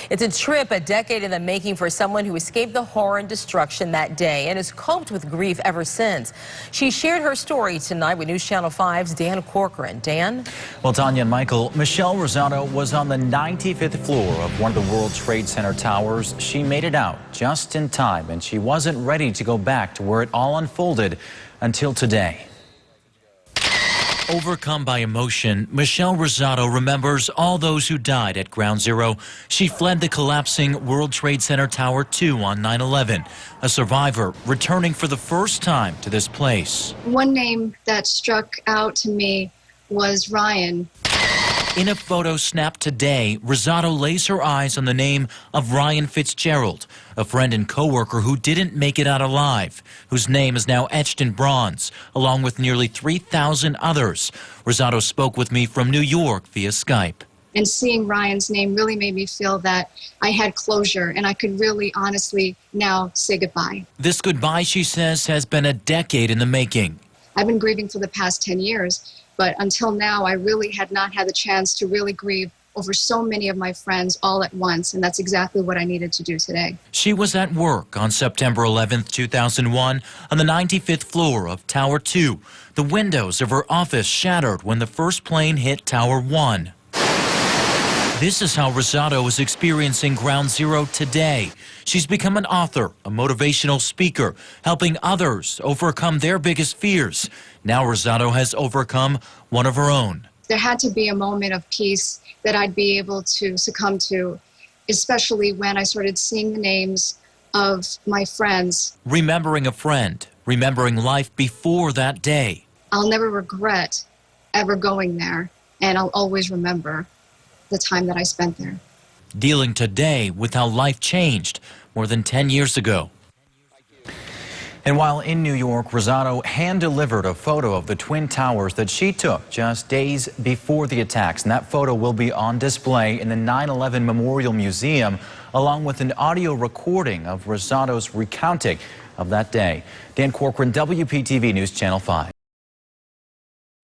It's a trip a decade in the making for someone who escaped the horror and destruction that day and has coped with grief ever since. She shared her story tonight with News Channel 5's Dan Corcoran. Dan? Well, Tanya and Michael, Michelle Rosado was on the 95th floor of one of the World Trade Center towers. She made it out just in time, and she wasn't ready to go back to where it all unfolded until today. Overcome by emotion, Michelle Rosado remembers all those who died at Ground Zero. She fled the collapsing World Trade Center Tower 2 on 9/11, a survivor returning for the first time to this place. One name that struck out to me was Ryan. In a photo snapped today, Rosado lays her eyes on the name of Ryan Fitzgerald, a friend and coworker who didn't make it out alive, whose name is now etched in bronze, along with nearly 3,000 others. Rosado spoke with me from New York via Skype. And seeing Ryan's name really made me feel that I had closure and I could really honestly now say goodbye. This goodbye, she says, has been a decade in the making. I've been grieving for the past 10 years. But until now, I really had not had the chance to really grieve over so many of my friends all at once, and that's exactly what I needed to do today. She was at work on September 11th, 2001, on the 95th floor of Tower 2. The windows of her office shattered when the first plane hit Tower 1. This is how Rosado is experiencing Ground Zero today. She's become an author, a motivational speaker, helping others overcome their biggest fears. Now Rosado has overcome one of her own. There had to be a moment of peace that I'd be able to succumb to, especially when I started seeing the names of my friends. Remembering a friend, remembering life before that day. I'll never regret ever going there, and I'll always remember the time that I spent there. Dealing today with how life changed more than 10 years ago. And while in New York, Rosado hand-delivered a photo of the Twin Towers that she took just days before the attacks. And that photo will be on display in the 9/11 Memorial Museum, along with an audio recording of Rosado's recounting of that day. Dan Corcoran, WPTV News Channel 5.